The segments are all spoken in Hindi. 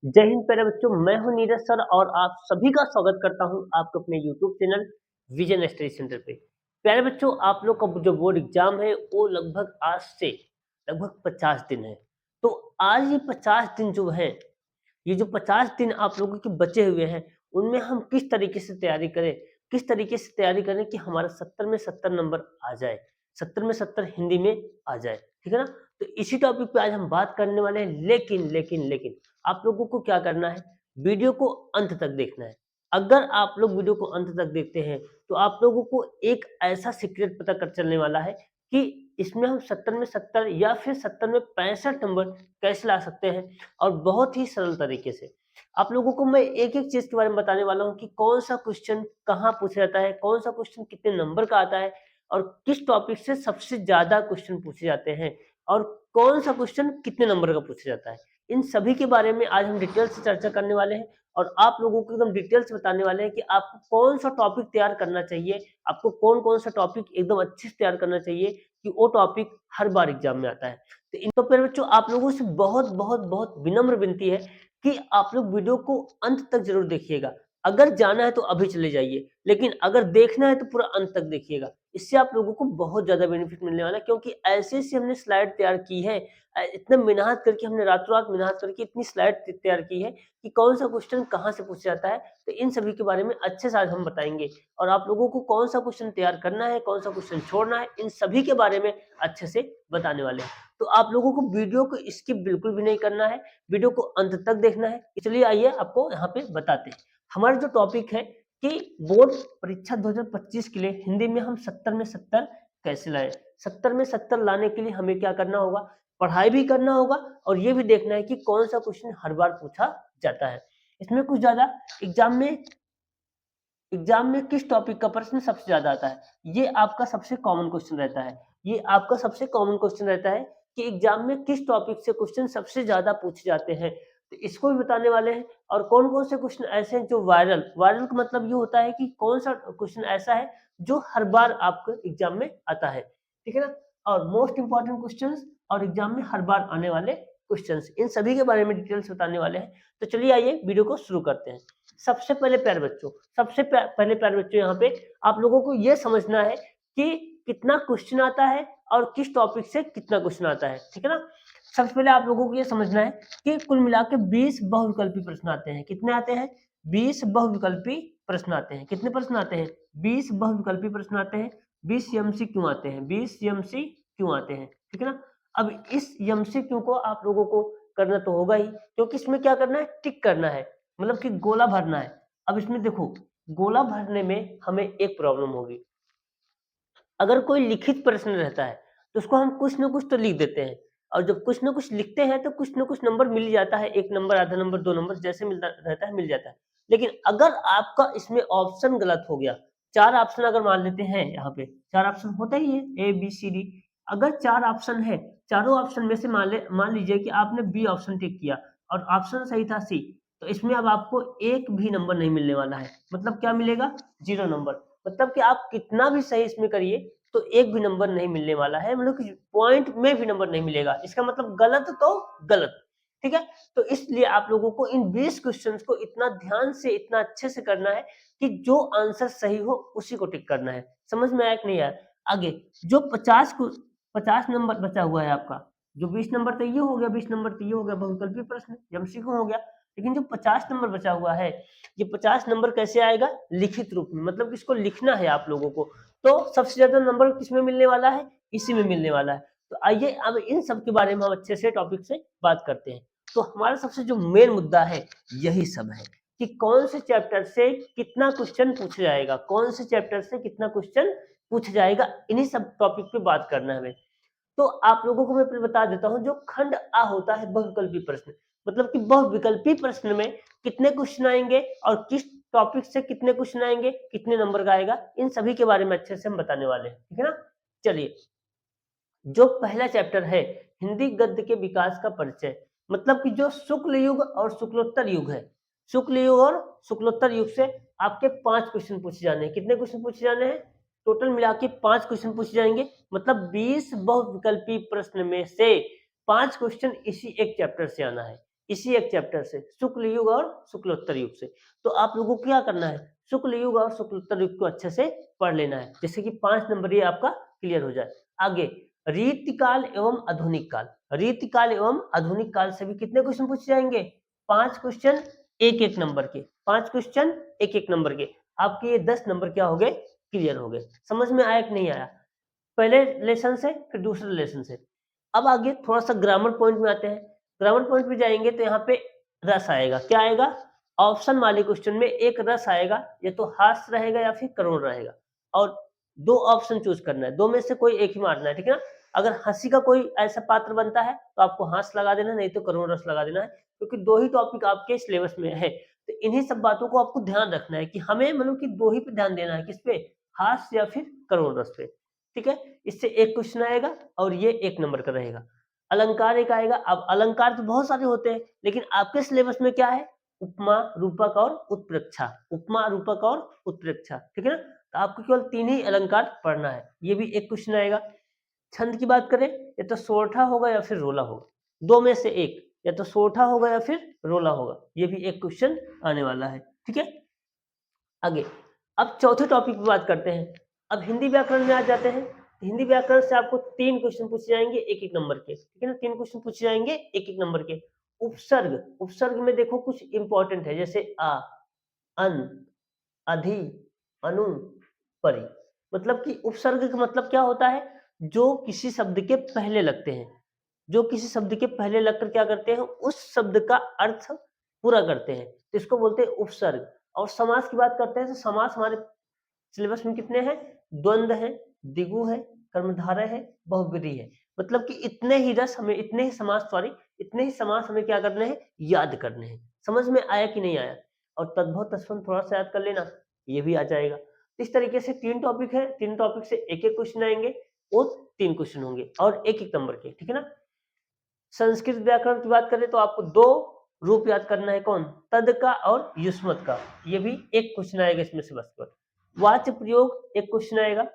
जय हिंद प्यारे बच्चों, मैं हूं नीरज सर और आप सभी का स्वागत करता हूं आपके अपने YouTube channel vision study centre पे। प्यारे बच्चों, आप लोग का जो बोर्ड एग्जाम है वो लगभग आज से लगभग 50 दिन है। तो आज ये 50 दिन जो है, ये जो 50 दिन आप लोगों के बचे हुए हैं, उनमें हम किस तरीके से तैयारी करें, किस तरीके से तैयारी करें कि हमारा 70 में 70 नंबर आ जाए, 70 में 70 हिंदी में आ जाए, ठीक है ना। तो इसी टॉपिक पे आज हम बात करने वाले हैं, लेकिन आप लोगों को क्या करना है, वीडियो को अंत तक देखना है। अगर आप लोग वीडियो को अंत तक देखते हैं तो आप लोगों को एक ऐसा सीक्रेट पता कर चलने वाला है कि इसमें हम 70 में 70 या फिर 70 में 65 नंबर कैसे ला सकते हैं, और बहुत ही सरल तरीके से। आप लोगों को मैं एक-एक चीज़ के बारे में बताने वाला हूँ कि कौन-सा क्वेश्चन कहाँ पूछा जाता है, कौन-सा क्वेश्चन कितने नंबर का आता है और किस टॉपिक से सबसे ज़्यादा क्वेश्चन पूछे जाते हैं और कौन-सा क्वेश्चन कितने नंबर का पूछा जाता है। इन सभी के बारे में आज हम डिटेल से चर्चा करने वाले हैं और आप लोगों को एकदम डिटेल से बताने वाले हैं कि आपको कौन-सा टॉपिक तैयार करना चाहिए, आपको कौन-कौन सा टॉपिक एकदम अच्छे से तैयार करना चाहिए कि वो टॉपिक हर बार एग्ज़ाम में आता है। तो इन तो फिर बच्चों, आप लोगों से बहुत विनम्र विनती है कि आप लोग वीडियो को अंत तक ज़रूर देखिएगा। अगर जाना है तो अभी चले जाइए, लेकिन अगर देखना है तो पूरा अंत तक देखिएगा। इससे आप लोगों को बहुत ज़्यादा बेनिफिट मिलने वाला है, क्योंकि ऐसे-ऐसे हमने स्लाइड तैयार की है, इतना मेहनत करके हमने रातों-रात मेहनत करके इतनी स्लाइड तैयार की है कि कौन-सा क्वेश्चन कहाँ से पूछा जाता है। तो इन सभी के बारे में अच्छे से आज हम बताएँगे और आप लोगों को कौन-सा क्वेश्चन तैयार करना है, कौन-सा क्वेश्चन छोड़ना है, इन सभी के बारे में अच्छे से बताने वाले हैं। तो आप लोगों को वीडियो को स्किप बिल्कुल भी नहीं करना है, वीडियो को अंत तक देखना है। चलिए आइए आपको यहाँ पे बताते हैं। हमारा जो टॉपिक है कि बोर्ड परीक्षा 2025 के लिए हिंदी में हम 70 में 70 कैसे लाएँ? 70 में 70 लाने के लिए हमें क्या करना होगा? पढ़ाई भी करना होगा और ये भी देखना है कि कौन-सा क्वेश्चन हर बार पूछा जाता है। इसमें कुछ ज़्यादा एग्ज़ाम में किस टॉपिक का प्रश्न सबसे ज़्यादा आता है? ये आपका सबसे कॉमन क्वेश्चन रहता है। ये आपका सबसे कॉमन क्वेश्चन रहता है कि एग्ज़ाम में किस टॉपिक से क्वेश्चन सबसे ज़्यादा पूछे जाते हैं। तो इसको भी बताने वाले हैं और कौन-कौन से क्वेश्चन ऐसे हैं जो वायरल का मतलब ये होता है कि कौन-सा क्वेश्चन ऐसा है जो हर बार आपके एग्ज़ाम में आता है। ठीक है ना? और मोस्ट इम्पोर्टेंट क्वेश्चन्स और एग्ज़ाम में हर बार आने वाले क्वेश्चन्स, इन सभी के बारे में डिटेल से बताने वाले हैं। तो चलिए आइए वीडियो को शुरू करते हैं। सबसे पहले प्यारे बच्चों, पहले प्यारे बच्चों, यहाँ पे आप लोगों को ये समझना है कि कितना क्वेश्चन आता है और किस टॉपिक से कितना क्वेश्चन आता है, ठीक है ना। सबसे पहले आप लोगों को ये समझना है कि कुल मिला के 20 बहुविकल्पी प्रश्न आते हैं। कितने आते हैं? 20 बहुविकल्पी प्रश्न आते हैं। कितने प्रश्न आते हैं? 20 बहुविकल्पी प्रश्न आते हैं। 20 एमसीक्यू आते हैं। 20 एमसीक्यू आते हैं, ठीक है ना। अब इस एमसीक्यू को आप लोगों को करना तो होगा ही, क्योंकि इसमें क्या करना है? टिक करना है, मतलब कि गोला भरना है। अब इसमें देखो, गोला भरने में हमें एक प्रॉब्लम होगी। अगर कोई लिखित प्रश्न रहता है तो उसको हम कुछ ना कुछ तो लिख देते हैं, और जब कुछ ना कुछ लिखते हैं तो कुछ ना कुछ नंबर मिल जाता है, 1 नंबर, आधा नंबर, 2 नंबर, जैसे मिलता रहता है मिल जाता है। लेकिन अगर आपका इसमें ऑप्शन गलत हो गया, 4 ऑप्शन अगर मान लेते हैं, यहाँ पे 4 ऑप्शन होता ही है, ए बी सी डी। अगर 4 ऑप्शन है, चारों ऑप्शन में से मान लीजिए कि आपने बी ऑप्शन टिक किया और ऑप्शन सही था सी, तो इसमें अब आपको एक भी नंबर नहीं मिलने वाला है। मतलब क्या मिलेगा? 0 नंबर। मतलब कि आप कितना भी सही इसमें करिए तो एक भी नंबर नहीं मिलने वाला है, मतलब कि पॉइंट में भी नंबर नहीं मिलेगा। इसका मतलब गलत तो गलत, ठीक है। तो इसलिए आप लोगों को इन 20 क्वेश्चंस को इतना ध्यान से, इतना अच्छे से करना है कि जो आंसर सही हो उसी को टिक करना है। समझ में आया कि नहीं आया? आगे जो 50 नंबर बचा हुआ है आपका, जो 20 नंबर तो ये हो गया, 20 नंबर तो ये हो गया बहुविकल्पीय प्रश्न, एमसीक्यू हो गया। लेकिन जो 50 नंबर बचा हुआ है, ये 50 नंबर कैसे आएगा? लिखित रूप में, मतलब इसको लिखना है आप लोगों को। तो सबसे ज़्यादा नंबर किसमें मिलने वाला है? इसी में मिलने वाला है। तो आइए अब इन सब के बारे में हम अच्छे से टॉपिक से बात करते हैं। तो हमारा सबसे जो मेन मुद्दा है, यही सब है कि कौन से चैप्टर से कितना क्वेश्चन पूछा जाएगा, कौन से चैप्टर से कितना क्वेश्चन पूछा जाएगा, इन्हीं सब टॉपिक पे बात करना है हमें। तो आप लोगों को मैं फिर बता देता हूँ, जो खंड आ होता है बहुविकल्पी प्रश्न, मतलब कि बहुविकल्पी प्रश्न में कितने क्वेश्चन आएंगे और किस टॉपिक से कितने क्वेश्चन आएंगे, कितने नंबर का आएगा, इन सभी के बारे में अच्छे से हम बताने वाले हैं, ठीक है ना। चलिए, जो पहला चैप्टर है, हिंदी गद्य के विकास का परिचय, मतलब कि जो शुक्ल युग और शुक्लोत्तर युग है, शुक्ल युग और शुक्लोत्तर युग से आपके 5 क्वेश्चन पूछे जाने हैं। कितने क्वेश्चन पूछे जाने हैं? टोटल मिला के 5 क्वेश्चन पूछे जाएंगे। मतलब 20 बहुविकल्पी प्रश्न में से 5 क्वेश्चन इसी एक चैप्टर से आना है। इसी एक चैप्टर से, शुक्ल युग और शुक्लोत्तर युग से। तो आप लोगों को क्या करना है, शुक्ल युग और शुक्लोत्तर युग को अच्छे से पढ़ लेना है, जैसे कि 5 नंबर ये आपका क्लियर हो जाए। आगे रीतिकाल एवं आधुनिक काल, रीतिकाल एवं आधुनिक काल से भी कितने क्वेश्चन पूछे जाएंगे, 5 क्वेश्चन एक एक नंबर के, 5 क्वेश्चन एक एक नंबर के। आपके ये 10 नंबर क्या हो गए, क्लियर हो गए। समझ में आया कि नहीं आया, पहले लेसन से फिर दूसरे लेसन से। अब आगे थोड़ा सा ग्रामर पॉइंट में आते हैं। ग्रामर पॉइंट में जाएंगे तो यहाँ पे रस आएगा, क्या आएगा, ऑप्शन वाले क्वेश्चन में एक रस आएगा, या तो हास्य रहेगा या फिर करुण रहेगा, और 2 ऑप्शन चूज करना है, 2 में से कोई एक ही मारना है, ठीक है ना। अगर हंसी का कोई ऐसा पात्र बनता है तो आपको हास्य लगा देना, नहीं तो करुण रस लगा देना है, क्योंकि 2 ही टॉपिक आपके सिलेबस में है। तो इन्हीं सब बातों को आपको ध्यान रखना है कि हमें मतलब कि 2 ही पे ध्यान देना है, किस पे, हास्य या फिर करुण रस पे, ठीक है। इससे एक क्वेश्चन आएगा और ये 1 नंबर का रहेगा। अलंकार एक आएगा। अब अलंकार तो बहुत सारे होते हैं, लेकिन आपके सिलेबस में क्या है, उपमा, रूपक और उत्प्रेक्षा, उपमा, रूपक और उत्प्रेक्षा, ठीक है ना। तो आपको केवल 3 ही अलंकार पढ़ना है, ये भी एक क्वेश्चन आएगा। छंद की बात करें, या तो सोरठा होगा या फिर रोला होगा, 2 में से एक, या तो सोरठा होगा या फिर रोला होगा, ये भी एक क्वेश्चन आने वाला है, ठीक है। आगे अब चौथे टॉपिक पे बात करते हैं। अब हिंदी व्याकरण में आ जाते हैं। हिंदी व्याकरण से आपको 3 क्वेश्चन पूछे जाएंगे एक एक नंबर के, ठीक है ना, 3 क्वेश्चन पूछे जाएंगे एक एक नंबर के। उपसर्ग, उपसर्ग में देखो कुछ इंपॉर्टेंट है, जैसे आ, अन, अधि, अनु, परि। मतलब कि उपसर्ग का मतलब क्या होता है, जो किसी शब्द के पहले लगते हैं, जो किसी शब्द के पहले लगकर क्या करते हैं, उस शब्द का अर्थ पूरा करते हैं, तो इसको बोलते हैं उपसर्ग। और समास की बात करते हैं तो समास हमारे सिलेबस में कितने हैं, द्वंद्व है, द्विगु है, कर्मधारय है, बहुब्रीहि है। मतलब कि इतने ही रस हमें, इतने ही समास, सॉरी, इतने ही समास हमें क्या करने हैं, याद करने हैं। समझ में आया कि नहीं आया। और तद्भव तत्सम थोड़ा सा याद कर लेना, ये भी आ जाएगा। इस तरीके से 3 टॉपिक है, 3 टॉपिक से एक एक क्वेश्चन आएंगे, और 3 क्वेश्चन होंगे और एक एक नंबर के, ठीक है ना। संस्कृत व्याकरण की बात करें तो आपको 2 रूप याद करना है, कौन, तद का और युष्मत का, ये भी एक क्वेश्चन आएगा इसमें से बस केवल। वाच्य प्रयोग एक क्वेश्चन आएगा,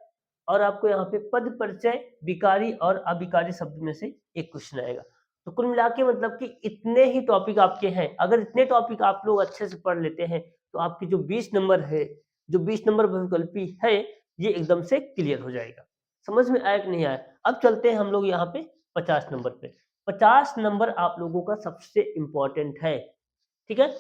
और आपको यहाँ पे पद परिचय, विकारी और अविकारी शब्द में से एक क्वेश्चन आएगा। तो कुल मिला के मतलब कि इतने ही टॉपिक आपके हैं। अगर इतने टॉपिक आप लोग अच्छे से पढ़ लेते हैं तो आपकी जो 20 नंबर है, जो 20 नंबर बहुविकल्पी है, ये एकदम से क्लियर हो जाएगा। समझ में आया कि नहीं आया। अब चलते हैं हम लोग यहाँ पे 50 नंबर पे। 50 नंबर आप लोगों का सबसे इंपॉर्टेंट है, ठीक है।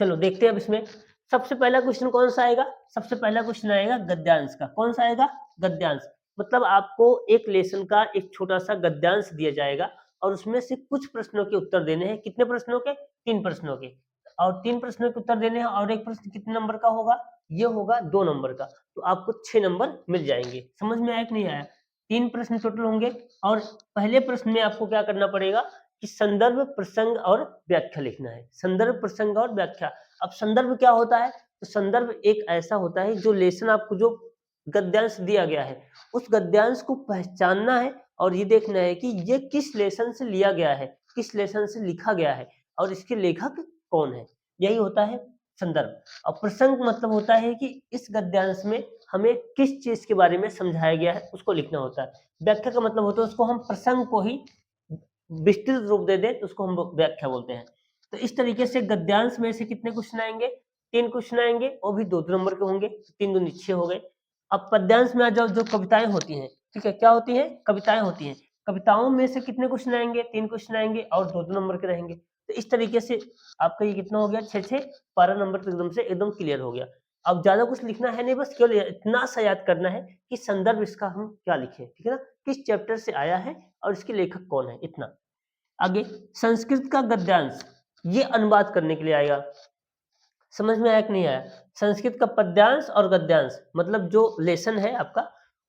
चलो देखते हैं अब इसमें सबसे पहला क्वेश्चन कौन सा आएगा। सबसे पहला क्वेश्चन आएगा गद्यांश का। कौन सा आएगा, गद्यांश। मतलब आपको एक लेसन का एक छोटा सा गद्यांश दिया जाएगा, और उसमें से कुछ प्रश्नों के उत्तर देने हैं। कितने प्रश्नों के, 3 प्रश्नों के, और 3 प्रश्नों के उत्तर देने हैं, और एक प्रश्न कितने नंबर का होगा, ये होगा 2 नंबर का। तो आपको 6 नंबर मिल जाएंगे। समझ में आया कि नहीं आया। 3 प्रश्न टोटल होंगे, और पहले प्रश्न में आपको क्या करना पड़ेगा कि संदर्भ, प्रसंग और व्याख्या लिखना है। संदर्भ, प्रसंग और व्याख्या। अब संदर्भ क्या होता है, तो संदर्भ एक ऐसा होता है जो लेसन, आपको जो गद्यांश दिया गया है, उस गद्यांश को पहचानना है, और ये देखना है कि ये किस लेसन से लिया गया है, किस लेसन से लिखा गया है, और इसके लेखक कौन है, यही होता है संदर्भ। और प्रसंग मतलब होता है कि इस गद्यांश में हमें किस चीज के बारे में समझाया गया है, उसको लिखना होता है। व्याख्या का मतलब होता है उसको हम प्रसंग को ही विस्तृत रूप दे दे तो उसको हम व्याख्या बोलते हैं। तो इस तरीके से गद्यांश में से कितने क्वेश्चन आएंगे, 3 क्वेश्चन आएंगे, वो भी 2 नंबर के होंगे, 3 दूनी 6 हो गए। अब पद्यांश में आ जाओ, जो कविताएं होती हैं, ठीक है, क्या होती हैं, कविताएं होती हैं। कविताओं में से कितने क्वेश्चन आएंगे, 3 क्वेश्चन आएंगे, और 2 नंबर के रहेंगे। तो इस तरीके से आपका ये कितना हो गया, 6 12 नंबर तो एकदम से एकदम क्लियर हो गया। अब ज्यादा कुछ लिखना है नहीं, बस केवल इतना सा याद करना है कि संदर्भ इसका हम क्या लिखे, ठीक है ना, किस चैप्टर से आया है और इसके लेखक कौन है, इतना। आगे संस्कृत का गद्यांश, ये अनुवाद करने के लिए आएगा। समझ में आया कि नहीं आया। संस्कृत का पद्यांश और गद्यांश, मतलब जो लेसन है आपका,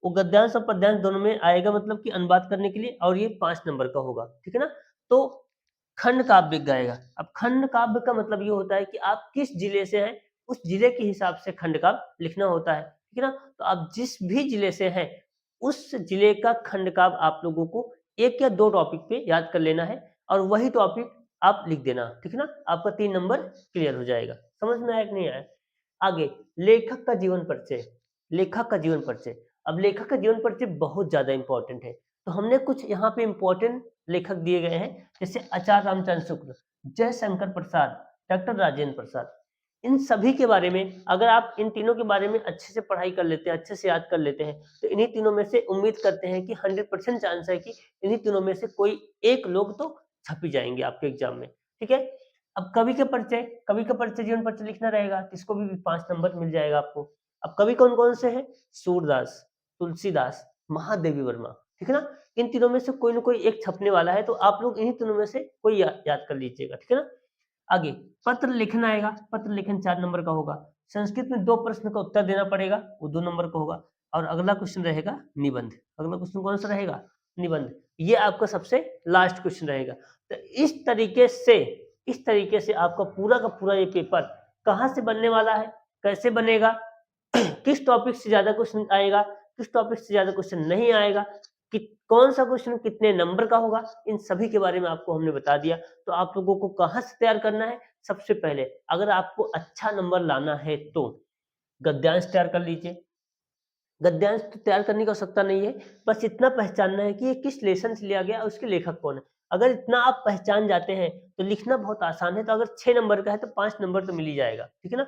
वो गद्यांश और पद्यांश दोनों में आएगा, मतलब कि अनुवाद करने के लिए, और ये 5 नंबर का होगा, ठीक है ना। तो खंड काव्य गाएगा। अब खंड काव्य का मतलब ये होता है कि आप किस जिले से हैं, उस जिले के हिसाब से खंड काव्य लिखना होता है, ठीक है ना। तो आप जिस भी जिले से हैं, उस जिले का खंड काव्य आप लोगों को 1 या 2 टॉपिक पे याद कर लेना है, और वही टॉपिक आप लिख देना, ठीक है ना। आपका 3 नंबर क्लियर हो जाएगा। समझ में आया कि नहीं आया। आगे लेखक का जीवन परिचय। लेखक का जीवन परिचय, अब लेखक का जीवन परिचय बहुत ज्यादा इंपॉर्टेंट है, तो हमने कुछ यहाँ पे इंपॉर्टेंट लेखक दिए गए हैं, जैसे आचार्य रामचंद्र शुक्ल, जयशंकर प्रसाद, डॉक्टर राजेंद्र प्रसाद। इन सभी के बारे में अगर आप इन तीनों के बारे में अच्छे से पढ़ाई कर लेते हैं, अच्छे से याद कर लेते हैं, तो इन्हीं तीनों में से उम्मीद करते हैं कि 100% चांस है कि इन्हीं तीनों में से कोई एक लोग तो छप ही जाएँगे आपके एग्ज़ाम में, ठीक है? अब कवि का परिचय, जीवन परिचय लिखना रहेगा, तो इसको भी 5 नंबर मिल जाएगा आपको। अब कवि कौन-कौन से हैं? सूरदास, तुलसीदास, महादेवी वर्मा, ठीक है ना? इन तीनों में से कोई न कोई एक छपने वाला है, तो आप लोग इन्हीं तीनों में से कोई याद कर लीजिएगा, ठीक है ना? आगे पत्र लेखन आएगा, पत्र लेखन 4 नंबर का होगा। संस्कृत में 2 प्रश्न का उत्तर देना पड़ेगा, वो 2 नंबर का होगा और अगला क्वेश्चन रहेगा निबंध। अगला क्वेश्चन कौन-सा रहेगा? निबंध। ये आपका सबसे लास्ट क्वेश्चन रहेगा। तो इस तरीके से आपका पूरा का पूरा ये पेपर कहाँ से बनने वाला है, कैसे बनेगा, किस टॉपिक से ज़्यादा क्वेश्चन आएगा, किस टॉपिक से ज़्यादा क्वेश्चन नहीं आएगा, कि कौन-सा क्वेश्चन कितने नंबर का होगा, इन सभी के बारे में आपको हमने बता दिया। तो आप लोगों को कहाँ से तैयार करना है? सबसे पहले अगर आपको अच्छा नंबर लाना है तो गद्यांश तैयार कर लीजिए। गद्यांश तो तैयार करने की आवश्यकता नहीं है, बस इतना पहचानना है कि ये किस लेसन से लिया गया और उसके लेखक कौन है। अगर इतना आप पहचान जाते हैं, तो लिखना बहुत आसान है, तो अगर 6 नंबर का है तो 5 नंबर तो मिल ही जाएगा, ठीक है ना?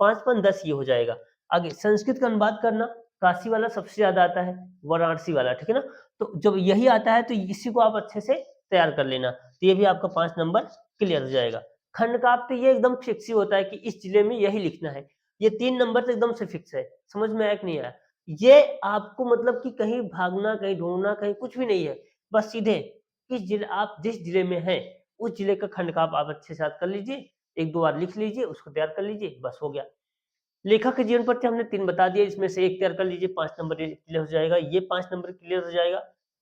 5-5 10 ये हो जाएगा। आगे संस्कृत का अनुवाद करना, काशी वाला सबसे ज़्यादा आता है, वाराणसी वाला, ठीक है ना? तो जब यही आता है तो इसी को आप अच्छे से तैयार कर लेना, तो ये भी आपका 5 नंबर क्लियर हो जाएगा। खंड का आप तो ये एकदम फिक्स ही होता है कि इस जिले में यही लिखना है। ये 3 नंबर तो एकदम से फिक्स है, समझ में आया कि नहीं आया? ये आपको मतलब कि कहीं भागना, कहीं ढूँढना, कहीं कुछ भी नहीं है। बस सीधे आप जिस जिले में हैं, उस जिले का खंड का आप अच्छे से याद कर लीजिए, 1-2 बार लिख लीजिए, उसको तैयार कर लीजिए, बस हो गया। लेखक के जीवन परिचय हमने 3 बता दिए, इसमें से 1 तैयार कर लीजिए, 5 नंबर ये क्लियर हो जाएगा, ये 5 नंबर क्लियर हो जाएगा।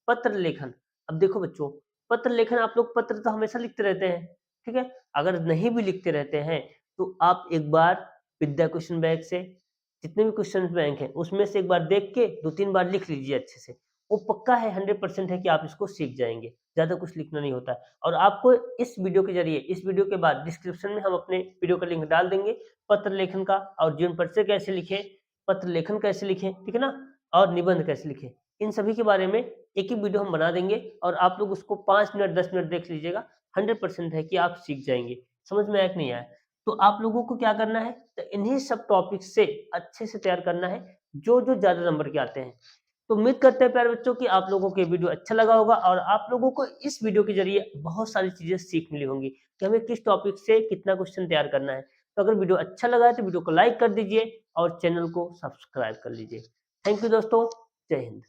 पत्र लेखन, अब देखो बच्चों, पत्र लेखन आप लोग पत्र तो हमेशा लिखते रहते हैं, ठीक है? अगर नहीं भी लिखते रहते हैं, तो आप एक बार विद्या क्वेश्चन बैंक से जितने भी क्वेश्चन बैंक हैं, उसमें से एक बार देख के 2-3 बार लिख लीजिए अच्छे से। वो पक्का है 100% है कि आप इसको सीख जाएँगे, ज़्यादा कुछ लिखना नहीं होता है। और आपको इस वीडियो के ज़रिए, इस वीडियो के बाद डिस्क्रिप्शन में हम अपने वीडियो का लिंक डाल देंगे, पत्र लेखन का और जीवन परिचय कैसे लिखें, पत्र लेखन कैसे लिखें, ठीक है ना? और निबंध कैसे लिखें। इन सभी के बारे में एक ही वीडियो हम बना देंगे और आप लोग उसको 5 मिनट 10 मिनट देख लीजिएगा, 100% है कि आप सीख जाएँगे। समझ में आया कि नहीं आया? तो आप लोगों को क्या करना है, तो इन्हीं सब टॉपिक से अच्छे से तैयार करना है, जो-जो ज़्यादा नंबर के आते हैं। तो उम्मीद करते हैं प्यारे बच्चों कि आप लोगों को ये वीडियो अच्छा लगा होगा और आप लोगों को इस वीडियो के ज़रिए बहुत सारी चीज़ें सीख मिली होंगी कि हमें किस टॉपिक से कितना क्वेश्चन तैयार करना है। तो अगर वीडियो अच्छा लगा है तो वीडियो को लाइक कर दीजिए और चैनल को सब्सक्राइब कर लीजिए। थैंक यू दोस्तों, जय हिंद।